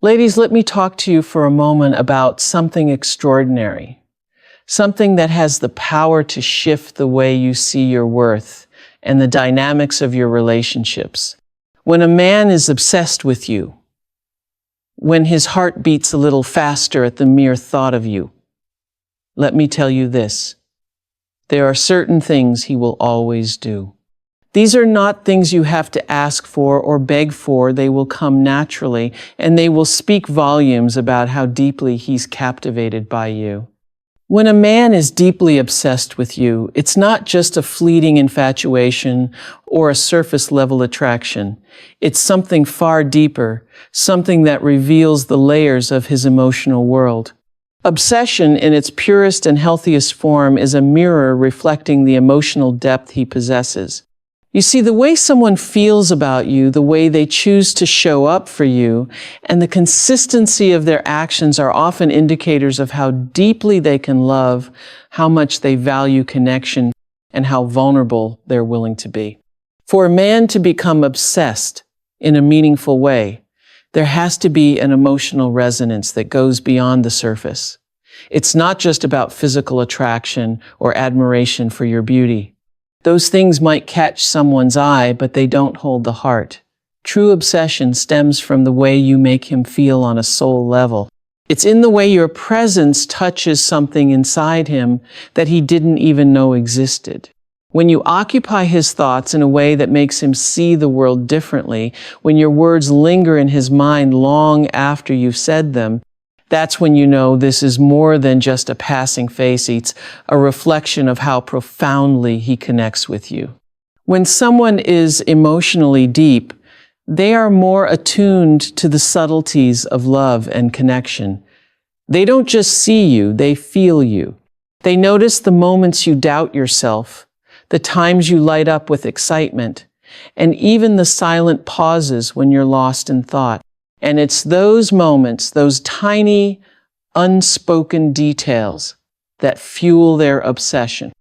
Ladies, let me talk to you for a moment about something extraordinary, something that has the power to shift the way you see your worth and the dynamics of your relationships. When a man is obsessed with you, when his heart beats a little faster at the mere thought of you, let me tell you this: there are certain things he will always do. These are not things you have to ask for or beg for. They will come naturally, and they will speak volumes about how deeply he's captivated by you. When a man is deeply obsessed with you, it's not just a fleeting infatuation or a surface-level attraction. It's something far deeper, something that reveals the layers of his emotional world. Obsession, in its purest and healthiest form, is a mirror reflecting the emotional depth he possesses. You see, the way someone feels about you, the way they choose to show up for you, and the consistency of their actions are often indicators of how deeply they can love, how much they value connection, and how vulnerable they're willing to be. For a man to become obsessed in a meaningful way, there has to be an emotional resonance that goes beyond the surface. It's not just about physical attraction or admiration for your beauty. Those things might catch someone's eye, but they don't hold the heart. True obsession stems from the way you make him feel on a soul level. It's in the way your presence touches something inside him that he didn't even know existed. When you occupy his thoughts in a way that makes him see the world differently, when your words linger in his mind long after you've said them, that's when you know this is more than just a passing phase. It's a reflection of how profoundly he connects with you. When someone is emotionally deep, they are more attuned to the subtleties of love and connection. They don't just see you, they feel you. They notice the moments you doubt yourself, the times you light up with excitement, and even the silent pauses when you're lost in thought. And it's those moments, those tiny, unspoken details that fuel their obsession.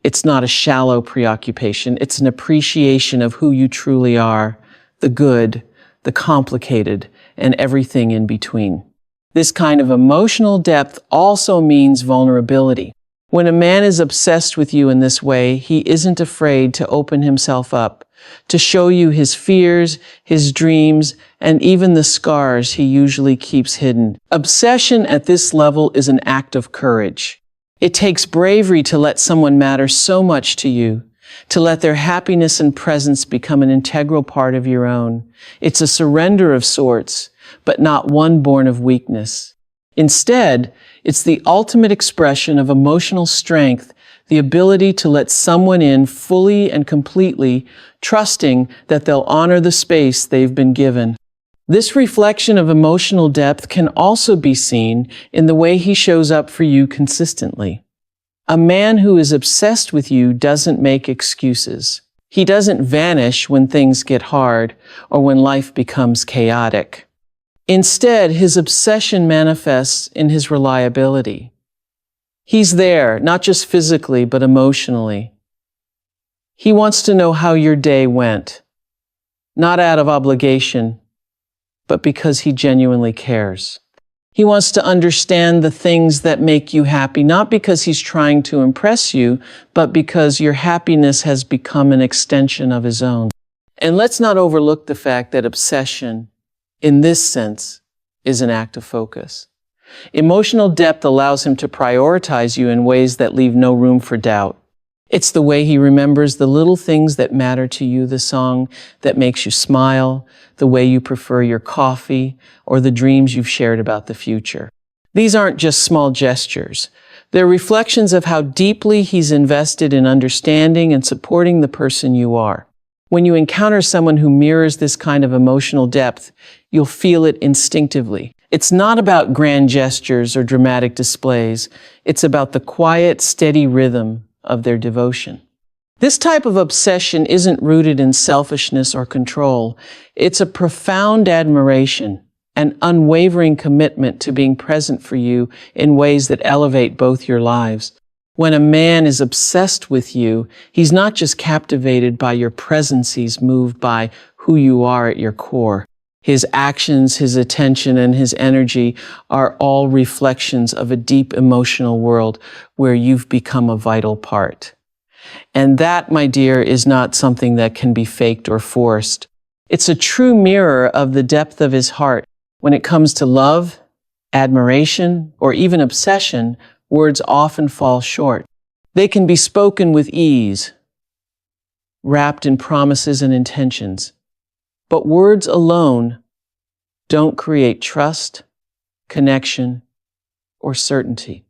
It's not a shallow preoccupation. It's an appreciation of who you truly are, the good, the complicated, and everything in between. This kind of emotional depth also means vulnerability. When a man is obsessed with you in this way, he isn't afraid to open himself up, to show you his fears, his dreams, and even the scars he usually keeps hidden. Obsession at this level is an act of courage. It takes bravery to let someone matter so much to you, to let their happiness and presence become an integral part of your own. It's a surrender of sorts, but not one born of weakness. Instead, it's the ultimate expression of emotional strength, the ability to let someone in fully and completely, trusting that they'll honor the space they've been given. This reflection of emotional depth can also be seen in the way he shows up for you consistently. A man who is obsessed with you doesn't make excuses. He doesn't vanish when things get hard or when life becomes chaotic. Instead, his obsession manifests in his reliability. He's there, not just physically, but emotionally. He wants to know how your day went, not out of obligation, but because he genuinely cares. He wants to understand the things that make you happy, not because he's trying to impress you, but because your happiness has become an extension of his own. And let's not overlook the fact that obsession, in this sense, is an act of focus. Emotional depth allows him to prioritize you in ways that leave no room for doubt. It's the way he remembers the little things that matter to you, the song that makes you smile, the way you prefer your coffee, or the dreams you've shared about the future. These aren't just small gestures. They're reflections of how deeply he's invested in understanding and supporting the person you are. When you encounter someone who mirrors this kind of emotional depth, you'll feel it instinctively. It's not about grand gestures or dramatic displays. It's about the quiet, steady rhythm of their devotion. This type of obsession isn't rooted in selfishness or control. It's a profound admiration, an unwavering commitment to being present for you in ways that elevate both your lives. When a man is obsessed with you, he's not just captivated by your presence, he's moved by who you are at your core. His actions, his attention, and his energy are all reflections of a deep emotional world where you've become a vital part. And that, my dear, is not something that can be faked or forced. It's a true mirror of the depth of his heart. When it comes to love, admiration, or even obsession, words often fall short. They can be spoken with ease, wrapped in promises and intentions. But words alone don't create trust, connection, or certainty.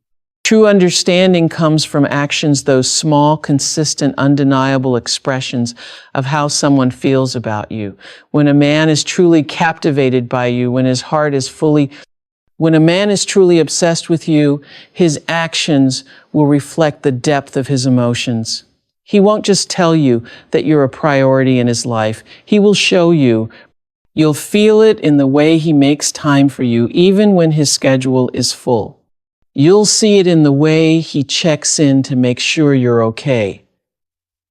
True understanding comes from actions, those small, consistent, undeniable expressions of how someone feels about you. When a man is truly captivated by you, when a man is truly obsessed with you, his actions will reflect the depth of his emotions. He won't just tell you that you're a priority in his life. He will show you. You'll feel it in the way he makes time for you, even when his schedule is full. You'll see it in the way he checks in to make sure you're okay.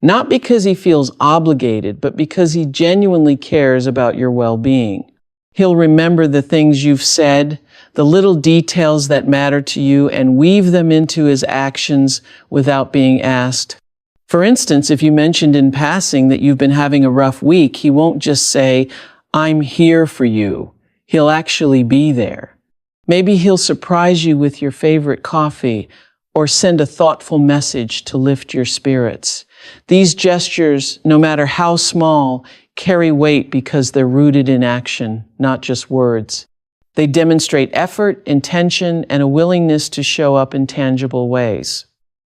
Not because he feels obligated, but because he genuinely cares about your well-being. He'll remember the things you've said, the little details that matter to you, and weave them into his actions without being asked. For instance, if you mentioned in passing that you've been having a rough week, he won't just say, "I'm here for you." He'll actually be there. Maybe he'll surprise you with your favorite coffee or send a thoughtful message to lift your spirits. These gestures, no matter how small, carry weight because they're rooted in action, not just words. They demonstrate effort, intention, and a willingness to show up in tangible ways.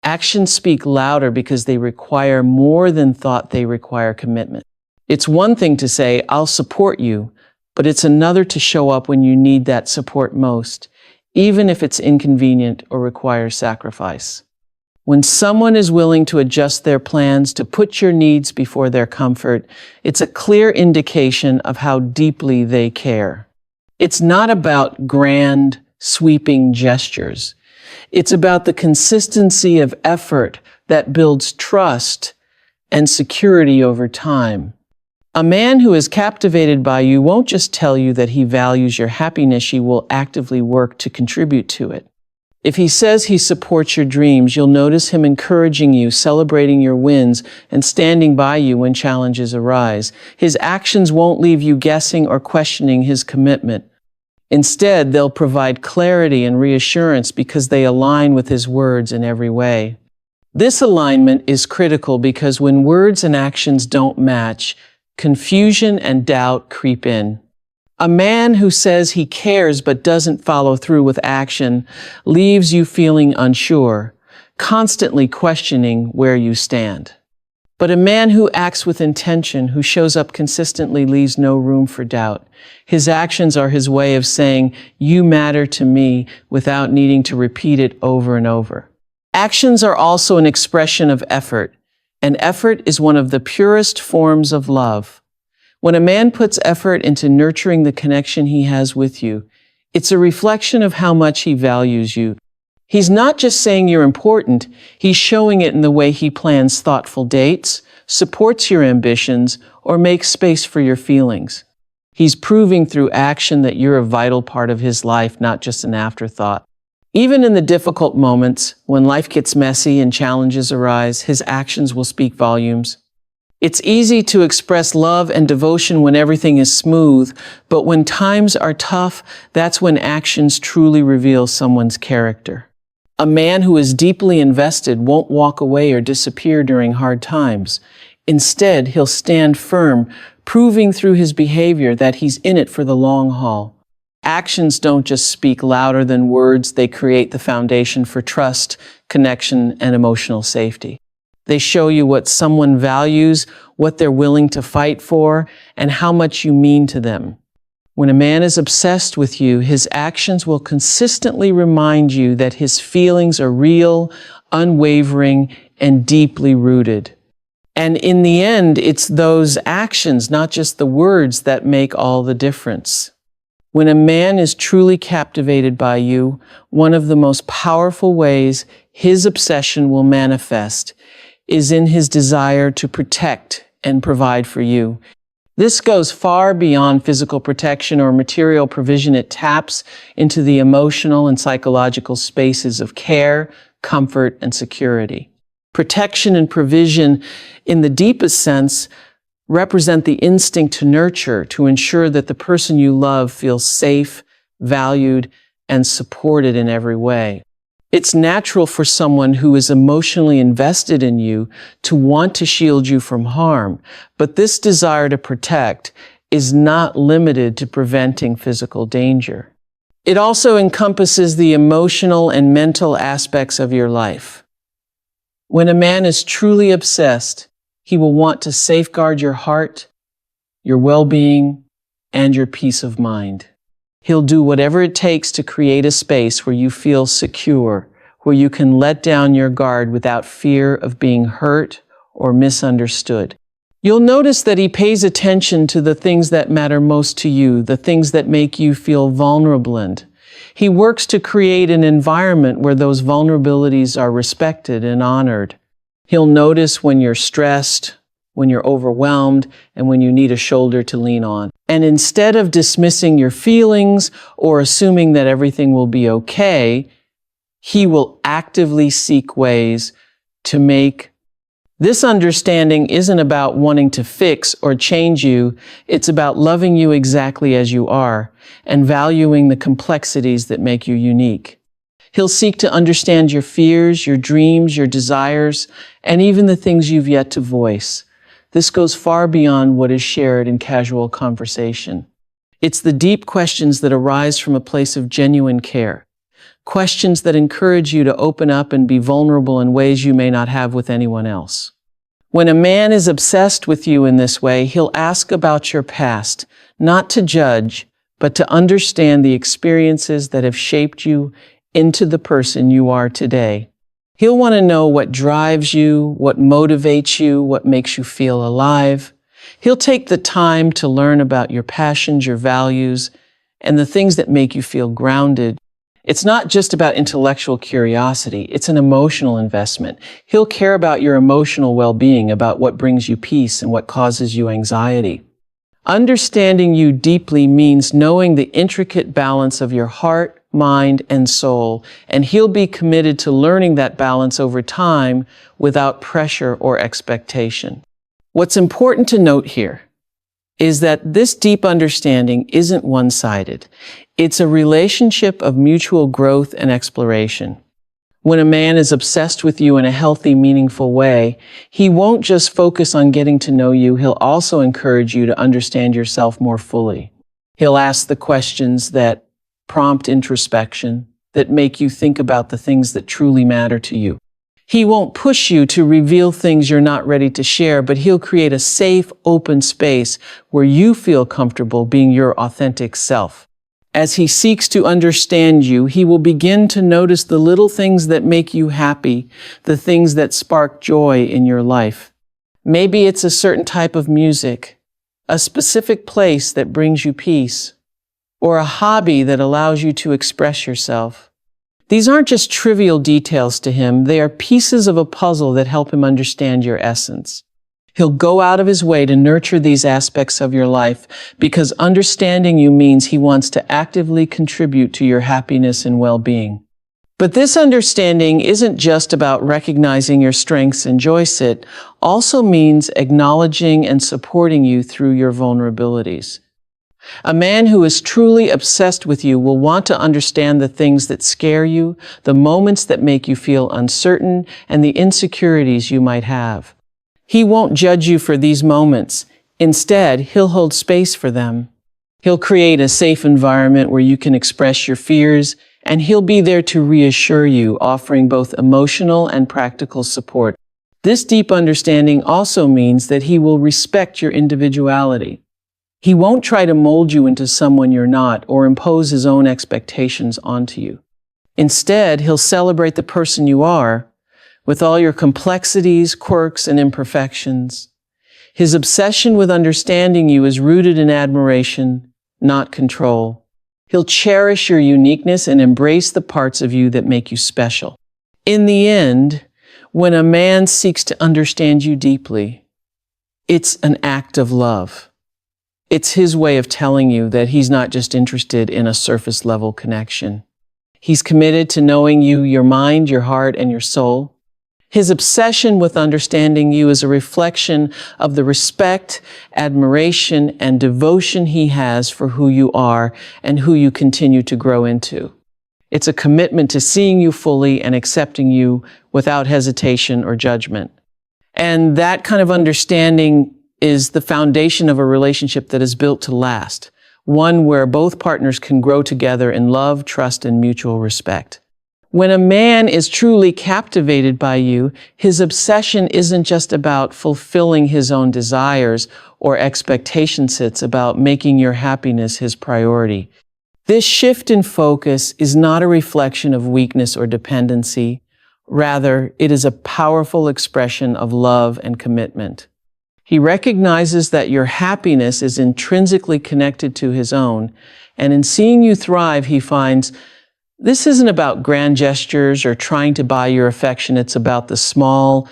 Actions speak louder because they require more than thought. They require commitment. It's one thing to say, "I'll support you," but it's another to show up when you need that support most, even if it's inconvenient or requires sacrifice. When someone is willing to adjust their plans to put your needs before their comfort, it's a clear indication of how deeply they care. It's not about grand, sweeping gestures. It's about the consistency of effort that builds trust and security over time. A man who is captivated by you won't just tell you that he values your happiness, he will actively work to contribute to it. If he says he supports your dreams, you'll notice him encouraging you, celebrating your wins, and standing by you when challenges arise. His actions won't leave you guessing or questioning his commitment. Instead, they'll provide clarity and reassurance because they align with his words in every way. This alignment is critical because when words and actions don't match, confusion and doubt creep in. A man who says he cares but doesn't follow through with action leaves you feeling unsure, constantly questioning where you stand. But a man who acts with intention, who shows up consistently, leaves no room for doubt. His actions are his way of saying, "You matter to me," without needing to repeat it over and over. Actions are also an expression of effort, and effort is one of the purest forms of love. When a man puts effort into nurturing the connection he has with you, it's a reflection of how much he values you. He's not just saying you're important, he's showing it in the way he plans thoughtful dates, supports your ambitions, or makes space for your feelings. He's proving through action that you're a vital part of his life, not just an afterthought. Even in the difficult moments, when life gets messy and challenges arise, his actions will speak volumes. It's easy to express love and devotion when everything is smooth, but when times are tough, that's when actions truly reveal someone's character. A man who is deeply invested won't walk away or disappear during hard times. Instead, he'll stand firm, proving through his behavior that he's in it for the long haul. Actions don't just speak louder than words, they create the foundation for trust, connection, and emotional safety. They show you what someone values, what they're willing to fight for, and how much you mean to them. When a man is obsessed with you, his actions will consistently remind you that his feelings are real, unwavering, and deeply rooted. And in the end, it's those actions, not just the words, that make all the difference. When a man is truly captivated by you, one of the most powerful ways his obsession will manifest is in his desire to protect and provide for you. This goes far beyond physical protection or material provision. It taps into the emotional and psychological spaces of care, comfort, and security. Protection and provision, in the deepest sense, represent the instinct to nurture, to ensure that the person you love feels safe, valued, and supported in every way. It's natural for someone who is emotionally invested in you to want to shield you from harm, but this desire to protect is not limited to preventing physical danger. It also encompasses the emotional and mental aspects of your life. When a man is truly obsessed, he will want to safeguard your heart, your well-being, and your peace of mind. He'll do whatever it takes to create a space where you feel secure, where you can let down your guard without fear of being hurt or misunderstood. You'll notice that he pays attention to the things that matter most to you, the things that make you feel vulnerable, and he works to create an environment where those vulnerabilities are respected and honored. He'll notice when you're stressed, when you're overwhelmed, and when you need a shoulder to lean on. And instead of dismissing your feelings or assuming that everything will be okay, he will actively seek ways to make. This understanding isn't about wanting to fix or change you. It's about loving you exactly as you are and valuing the complexities that make you unique. He'll seek to understand your fears, your dreams, your desires, and even the things you've yet to voice. This goes far beyond what is shared in casual conversation. It's the deep questions that arise from a place of genuine care. Questions that encourage you to open up and be vulnerable in ways you may not have with anyone else. When a man is obsessed with you in this way, he'll ask about your past, not to judge, but to understand the experiences that have shaped you into the person you are today. He'll want to know what drives you, what motivates you, what makes you feel alive. He'll take the time to learn about your passions, your values, and the things that make you feel grounded. It's not just about intellectual curiosity, it's an emotional investment. He'll care about your emotional well-being, about what brings you peace and what causes you anxiety. Understanding you deeply means knowing the intricate balance of your heart, mind, and soul, and he'll be committed to learning that balance over time without pressure or expectation. What's important to note here is that this deep understanding isn't one-sided. It's a relationship of mutual growth and exploration. When a man is obsessed with you in a healthy, meaningful way, he won't just focus on getting to know you, he'll also encourage you to understand yourself more fully. He'll ask the questions that prompt introspection, that make you think about the things that truly matter to you. He won't push you to reveal things you're not ready to share, but he'll create a safe, open space where you feel comfortable being your authentic self. As he seeks to understand you, he will begin to notice the little things that make you happy, the things that spark joy in your life. Maybe it's a certain type of music, a specific place that brings you peace, or a hobby that allows you to express yourself. These aren't just trivial details to him, they are pieces of a puzzle that help him understand your essence. He'll go out of his way to nurture these aspects of your life because understanding you means he wants to actively contribute to your happiness and well-being. But this understanding isn't just about recognizing your strengths and joys, it also means acknowledging and supporting you through your vulnerabilities. A man who is truly obsessed with you will want to understand the things that scare you, the moments that make you feel uncertain, and the insecurities you might have. He won't judge you for these moments. Instead, he'll hold space for them. He'll create a safe environment where you can express your fears, and he'll be there to reassure you, offering both emotional and practical support. This deep understanding also means that he will respect your individuality. He won't try to mold you into someone you're not or impose his own expectations onto you. Instead, he'll celebrate the person you are, with all your complexities, quirks, and imperfections. His obsession with understanding you is rooted in admiration, not control. He'll cherish your uniqueness and embrace the parts of you that make you special. In the end, when a man seeks to understand you deeply, it's an act of love. It's his way of telling you that he's not just interested in a surface level connection. He's committed to knowing you, your mind, your heart, and your soul. His obsession with understanding you is a reflection of the respect, admiration, and devotion he has for who you are and who you continue to grow into. It's a commitment to seeing you fully and accepting you without hesitation or judgment. And that kind of understanding is the foundation of a relationship that is built to last, one where both partners can grow together in love, trust, and mutual respect. When a man is truly captivated by you, his obsession isn't just about fulfilling his own desires or expectations, it's about making your happiness his priority. This shift in focus is not a reflection of weakness or dependency. Rather, it is a powerful expression of love and commitment. He recognizes that your happiness is intrinsically connected to his own, and in seeing you thrive, he finds this isn't about grand gestures or trying to buy your affection. It's about the small,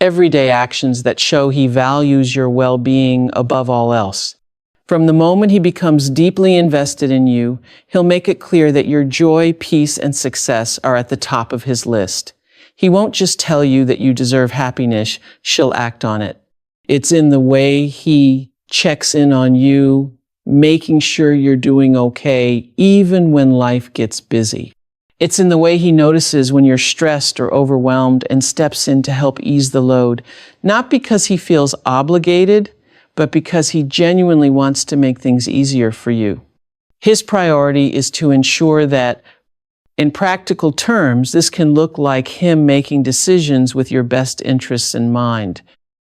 everyday actions that show he values your well-being above all else. From the moment he becomes deeply invested in you, he'll make it clear that your joy, peace, and success are at the top of his list. He won't just tell you that you deserve happiness, she'll act on it. It's in the way he checks in on you, making sure you're doing okay, even when life gets busy. It's in the way he notices when you're stressed or overwhelmed and steps in to help ease the load, not because he feels obligated, but because he genuinely wants to make things easier for you. His priority is to ensure that, in practical terms, this can look like him making decisions with your best interests in mind.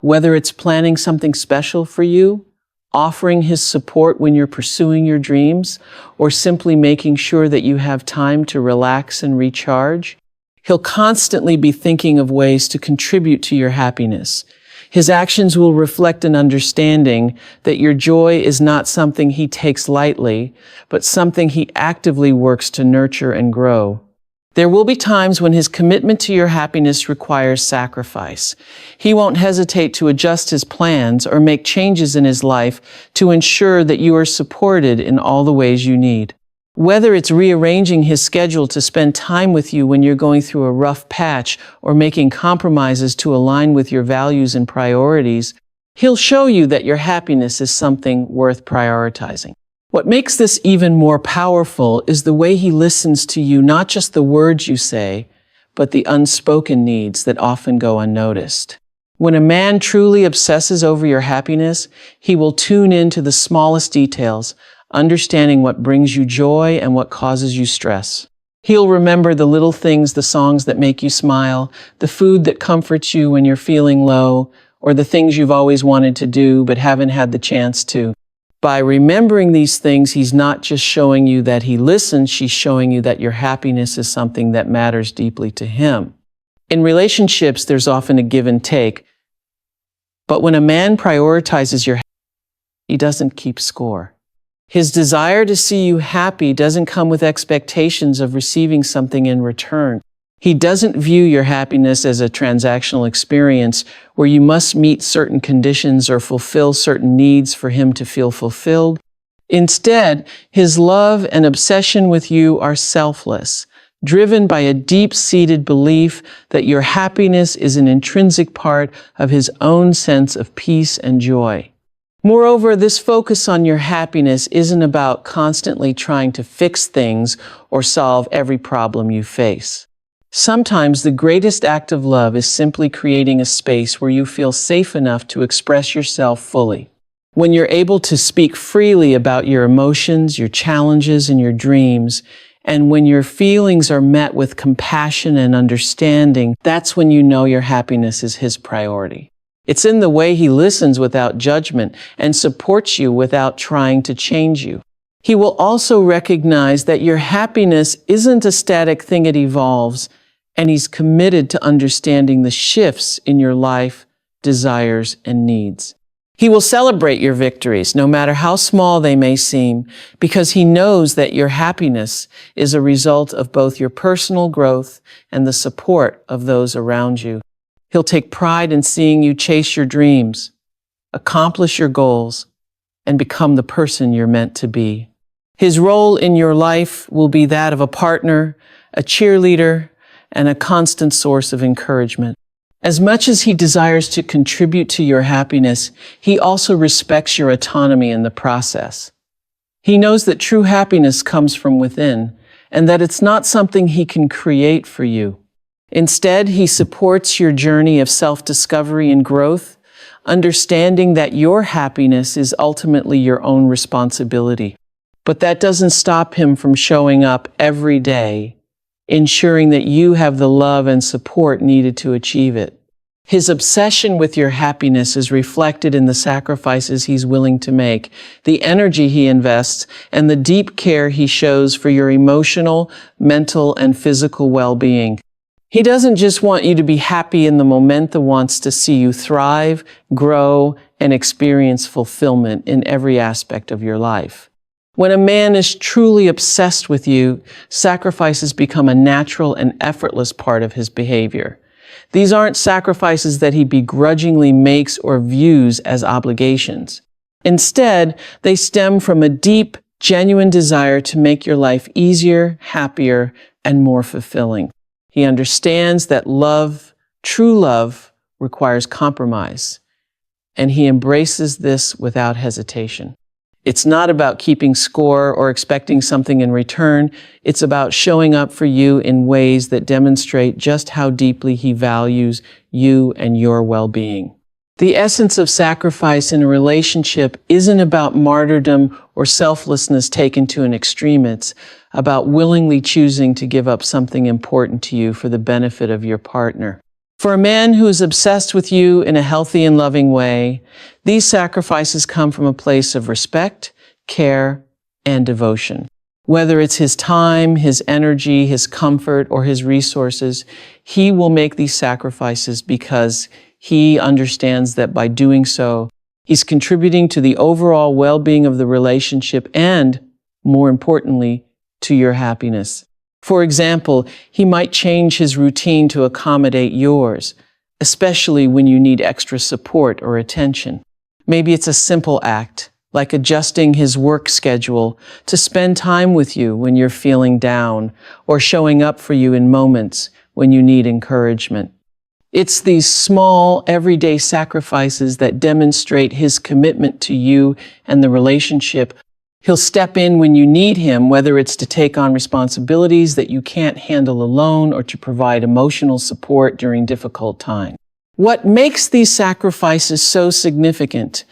Whether it's planning something special for you, offering his support when you're pursuing your dreams, or simply making sure that you have time to relax and recharge, he'll constantly be thinking of ways to contribute to your happiness. His actions will reflect an understanding that your joy is not something he takes lightly, but something he actively works to nurture and grow. There will be times when his commitment to your happiness requires sacrifice. He won't hesitate to adjust his plans or make changes in his life to ensure that you are supported in all the ways you need. Whether it's rearranging his schedule to spend time with you when you're going through a rough patch or making compromises to align with your values and priorities, he'll show you that your happiness is something worth prioritizing. What makes this even more powerful is the way he listens to you, not just the words you say, but the unspoken needs that often go unnoticed. When a man truly obsesses over your happiness, he will tune into the smallest details, understanding what brings you joy and what causes you stress. He'll remember the little things, the songs that make you smile, the food that comforts you when you're feeling low, or the things you've always wanted to do but haven't had the chance to. By remembering these things, he's not just showing you that he listens, he's showing you that your happiness is something that matters deeply to him. In relationships, there's often a give and take. But when a man prioritizes your happiness, he doesn't keep score. His desire to see you happy doesn't come with expectations of receiving something in return. He doesn't view your happiness as a transactional experience where you must meet certain conditions or fulfill certain needs for him to feel fulfilled. Instead, his love and obsession with you are selfless, driven by a deep-seated belief that your happiness is an intrinsic part of his own sense of peace and joy. Moreover, this focus on your happiness isn't about constantly trying to fix things or solve every problem you face. Sometimes the greatest act of love is simply creating a space where you feel safe enough to express yourself fully. When you're able to speak freely about your emotions, your challenges, and your dreams, and when your feelings are met with compassion and understanding, that's when you know your happiness is his priority. It's in the way he listens without judgment and supports you without trying to change you. He will also recognize that your happiness isn't a static thing, it evolves, and he's committed to understanding the shifts in your life, desires, and needs. He will celebrate your victories, no matter how small they may seem, because he knows that your happiness is a result of both your personal growth and the support of those around you. He'll take pride in seeing you chase your dreams, accomplish your goals, and become the person you're meant to be. His role in your life will be that of a partner, a cheerleader, and a constant source of encouragement. As much as he desires to contribute to your happiness, he also respects your autonomy in the process. He knows that true happiness comes from within, and that it's not something he can create for you. Instead, he supports your journey of self-discovery and growth, understanding that your happiness is ultimately your own responsibility. But that doesn't stop him from showing up every day, ensuring that you have the love and support needed to achieve it. His obsession with your happiness is reflected in the sacrifices he's willing to make, the energy he invests, and the deep care he shows for your emotional, mental, and physical well-being. He doesn't just want you to be happy in the moment, but wants to see you thrive, grow, and experience fulfillment in every aspect of your life. When a man is truly obsessed with you, sacrifices become a natural and effortless part of his behavior. These aren't sacrifices that he begrudgingly makes or views as obligations. Instead, they stem from a deep, genuine desire to make your life easier, happier, and more fulfilling. He understands that love, true love, requires compromise, and he embraces this without hesitation. It's not about keeping score or expecting something in return. It's about showing up for you in ways that demonstrate just how deeply he values you and your well-being. The essence of sacrifice in a relationship isn't about martyrdom or selflessness taken to an extreme. It's about willingly choosing to give up something important to you for the benefit of your partner. For a man who is obsessed with you in a healthy and loving way, these sacrifices come from a place of respect, care, and devotion. Whether it's his time, his energy, his comfort, or his resources, he will make these sacrifices because he understands that by doing so, he's contributing to the overall well-being of the relationship and, more importantly, to your happiness. For example, he might change his routine to accommodate yours, especially when you need extra support or attention. Maybe it's a simple act, like adjusting his work schedule to spend time with you when you're feeling down, or showing up for you in moments when you need encouragement. It's these small, everyday sacrifices that demonstrate his commitment to you and the relationship. He'll step in when you need him, whether it's to take on responsibilities that you can't handle alone or to provide emotional support during difficult times. What makes these sacrifices so significant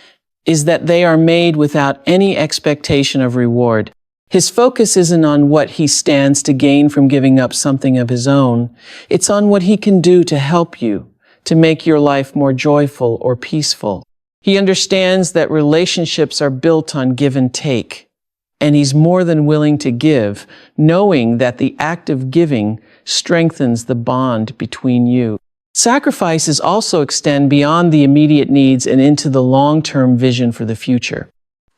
is that they are made without any expectation of reward. His focus isn't on what he stands to gain from giving up something of his own. It's on what he can do to help you, to make your life more joyful or peaceful. He understands that relationships are built on give and take, and he's more than willing to give, knowing that the act of giving strengthens the bond between you. Sacrifices also extend beyond the immediate needs and into the long-term vision for the future.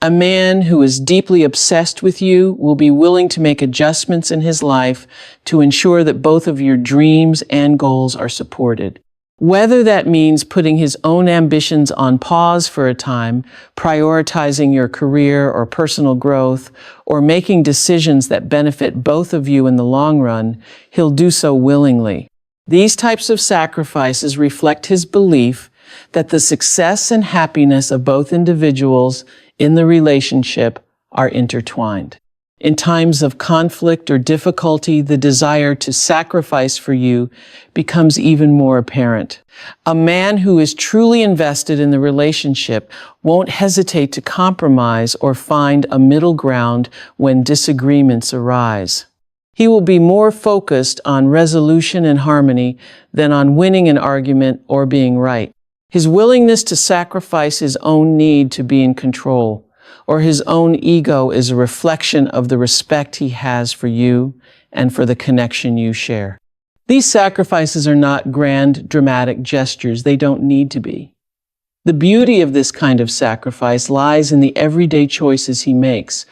A man who is deeply obsessed with you will be willing to make adjustments in his life to ensure that both of your dreams and goals are supported. Whether that means putting his own ambitions on pause for a time, prioritizing your career or personal growth, or making decisions that benefit both of you in the long run, he'll do so willingly. These types of sacrifices reflect his belief that the success and happiness of both individuals in the relationship are intertwined. In times of conflict or difficulty, the desire to sacrifice for you becomes even more apparent. A man who is truly invested in the relationship won't hesitate to compromise or find a middle ground when disagreements arise. He will be more focused on resolution and harmony than on winning an argument or being right. His willingness to sacrifice his own need to be in control or his own ego is a reflection of the respect he has for you and for the connection you share. These sacrifices are not grand, dramatic gestures. They don't need to be. The beauty of this kind of sacrifice lies in the everyday choices he makes.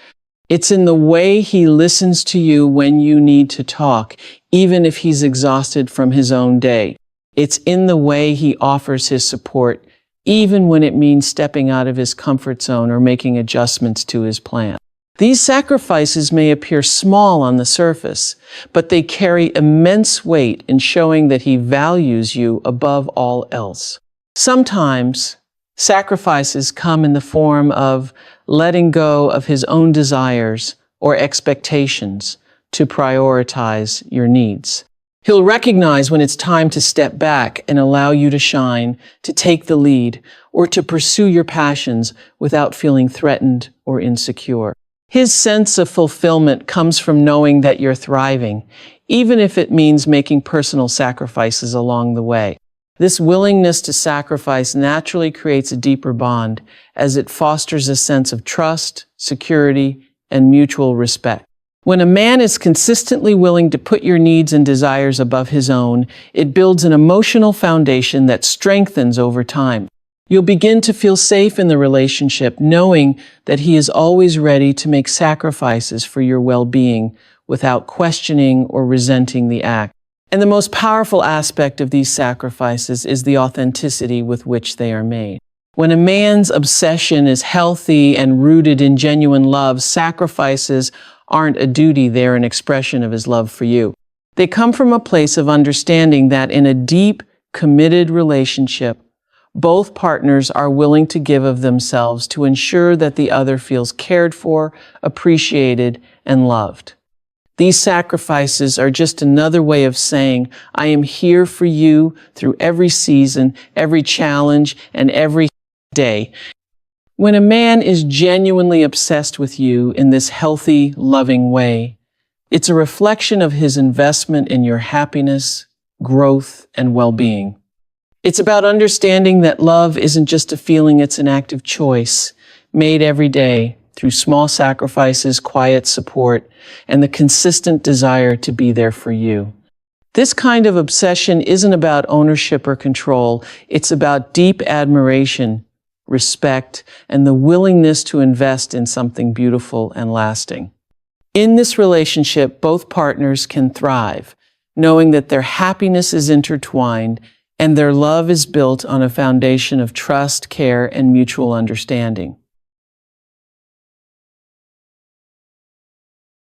It's in the way he listens to you when you need to talk, even if he's exhausted from his own day. It's in the way he offers his support, even when it means stepping out of his comfort zone or making adjustments to his plan. These sacrifices may appear small on the surface, but they carry immense weight in showing that he values you above all else. Sometimes, sacrifices come in the form of letting go of his own desires or expectations to prioritize your needs. He'll recognize when it's time to step back and allow you to shine, to take the lead, or to pursue your passions without feeling threatened or insecure. His sense of fulfillment comes from knowing that you're thriving, even if it means making personal sacrifices along the way. This willingness to sacrifice naturally creates a deeper bond, as it fosters a sense of trust, security, and mutual respect. When a man is consistently willing to put your needs and desires above his own, it builds an emotional foundation that strengthens over time. You'll begin to feel safe in the relationship, knowing that he is always ready to make sacrifices for your well-being without questioning or resenting the act. And the most powerful aspect of these sacrifices is the authenticity with which they are made. When a man's obsession is healthy and rooted in genuine love, sacrifices aren't a duty, they're an expression of his love for you. They come from a place of understanding that in a deep, committed relationship, both partners are willing to give of themselves to ensure that the other feels cared for, appreciated, and loved. These sacrifices are just another way of saying, I am here for you through every season, every challenge, and every day. When a man is genuinely obsessed with you in this healthy, loving way, it's a reflection of his investment in your happiness, growth, and well-being. It's about understanding that love isn't just a feeling, it's an active choice made every day through small sacrifices, quiet support, and the consistent desire to be there for you. This kind of obsession isn't about ownership or control. It's about deep admiration, respect, and the willingness to invest in something beautiful and lasting. In this relationship, both partners can thrive, knowing that their happiness is intertwined and their love is built on a foundation of trust, care, and mutual understanding.